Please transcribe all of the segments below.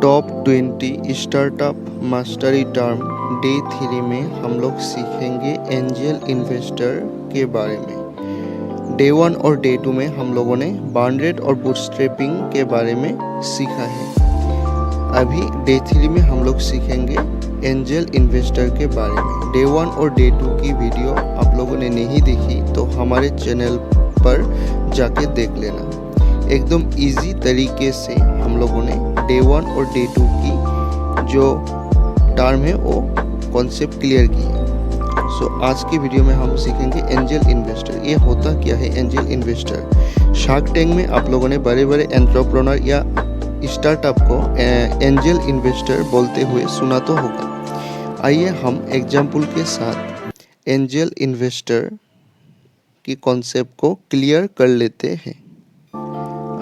Top 20 startup mastery term day 3 में हम लोग सीखेंगे एंजल इन्वेस्टर के बारे में। डे 1 और डे 2 में हम लोगों ने बर्न और बूटस्ट्रैपिंग के बारे में सीखा है। अभी डे 3 में हम लोग सीखेंगे एंजल इन्वेस्टर के बारे में। डे 1 और डे 2 की वीडियो आप लोगों ने नहीं देखी तो हमारे चैनल पर जाके देख लेना। एकदम इजी तरीके से हम लोगों ने डे 1 और डे 2 की जो टर्म है वो कॉन्सेप्ट क्लियर की है। सो आज की वीडियो में हम सीखेंगे एंजल इन्वेस्टर। ये होता क्या है एंजल इन्वेस्टर? शार्क टैंक में आप लोगों ने बड़े बड़े एंटरप्रेन्योर या स्टार्टअप को एंजल इन्वेस्टर बोलते हुए सुना तो होगा। आइए हम एग्जाम्पल के साथ एंजल इन्वेस्टर की कॉन्सेप्ट को क्लियर कर लेते हैं।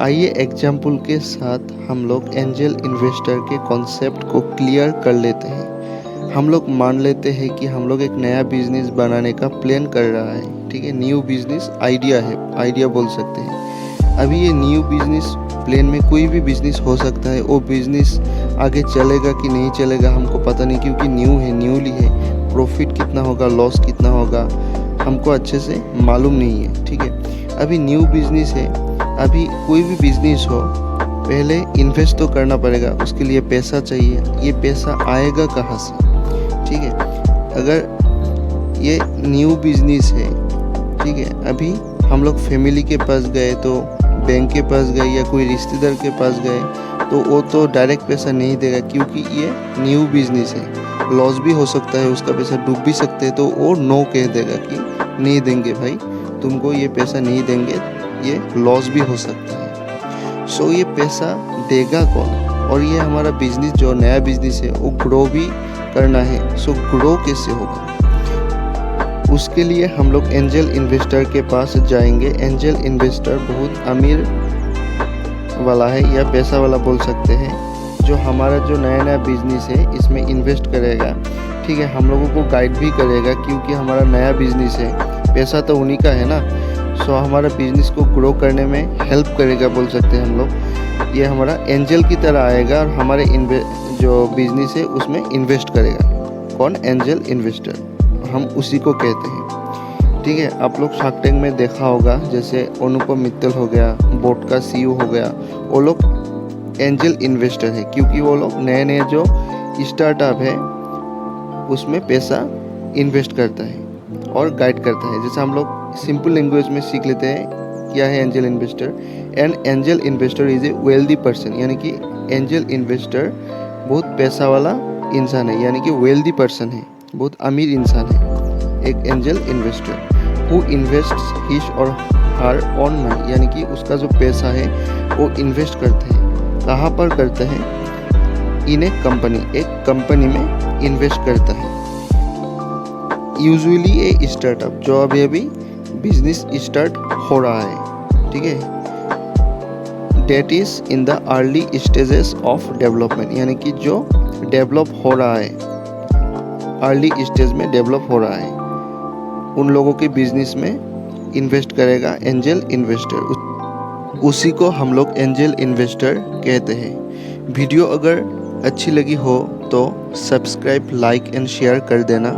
आइए एग्जाम्पल के साथ हम लोग एंजल इन्वेस्टर के कॉन्सेप्ट को क्लियर कर लेते हैं। हम लोग मान लेते हैं कि हम लोग एक नया बिजनेस बनाने का प्लान कर रहा है, ठीक है। न्यू बिजनेस आइडिया है, आइडिया बोल सकते हैं। अभी ये न्यू बिजनेस प्लान में कोई भी बिजनेस हो सकता है। वो बिजनेस आगे चलेगा कि नहीं चलेगा हमको पता नहीं, क्योंकि न्यूली है। प्रॉफिट कितना होगा, लॉस कितना होगा हमको अच्छे से मालूम नहीं है, ठीक है। अभी न्यू बिजनेस है। अभी कोई भी बिजनेस हो पहले इन्वेस्ट तो करना पड़ेगा, उसके लिए पैसा चाहिए। ये पैसा आएगा कहाँ से, ठीक है। अगर ये न्यू बिजनेस है, ठीक है, अभी हम लोग फैमिली के पास गए तो बैंक के पास गए या कोई रिश्तेदार के पास गए तो वो तो डायरेक्ट पैसा नहीं देगा, क्योंकि ये न्यू बिजनेस है। लॉस भी हो सकता है, उसका पैसा डूब भी सकते हैं, तो वो नो कह देगा कि नहीं देंगे भाई, तुमको ये पैसा नहीं देंगे, ये लॉस भी हो सकता है। सो ये पैसा देगा कौन? और ये हमारा बिजनेस जो नया बिजनेस है वो ग्रो भी करना है। सो ग्रो कैसे होगा? उसके लिए हम लोग एंजल इन्वेस्टर के पास जाएंगे। एंजल इन्वेस्टर बहुत अमीर वाला है या पैसा वाला बोल सकते हैं, जो हमारा जो नया बिजनेस है इसमें इन्वेस्ट करेगा, ठीक है। हम लोगों को गाइड भी करेगा, क्योंकि हमारा नया बिजनेस है, पैसा तो उन्हीं का है ना। सो हमारा बिजनेस को ग्रो करने में हेल्प करेगा बोल सकते हैं हम लोग। ये हमारा एंजल की तरह आएगा और हमारे जो बिजनेस है उसमें इन्वेस्ट करेगा। कौन? एंजल इन्वेस्टर, हम उसी को कहते हैं, ठीक है। आप लोग शार्क टैंक में देखा होगा, जैसे अनुपम मित्तल हो गया, बोट का सीईओ हो गया, वो लोग एंजल इन्वेस्टर है, क्योंकि वो लोग नए जो स्टार्टअप है उसमें पैसा इन्वेस्ट करता है और गाइड करता है। जैसे हम लोग सिंपल लैंग्वेज में सीख लेते हैं क्या है angel investor. And angel investor is a wealthy person, यानी कि एंजल इन्वेस्टर बहुत पैसा वाला इंसान है, यानी कि वेल्दी पर्सन है, बहुत अमीर इंसान है एक angel investor. Who invests his और हर ओन मनी, यानी कि उसका जो पैसा है वो इन्वेस्ट करते हैं। कहाँ पर करते हैं? इन ए कंपनी, एक कंपनी में इन्वेस्ट करता है। यूजुअली ए स्टार्टअप जो अभी बिजनेस स्टार्ट हो रहा है, ठीक है, that is in the early stages of development, यानी कि जो डेवलप हो रहा है, अर्ली स्टेज में डेवलप हो रहा है, उन लोगों के बिजनेस में इन्वेस्ट करेगा एंजल इन्वेस्टर। उसी को हम लोग एंजल इन्वेस्टर कहते हैं। वीडियो अगर अच्छी लगी हो तो सब्सक्राइब, लाइक एंड शेयर कर देना।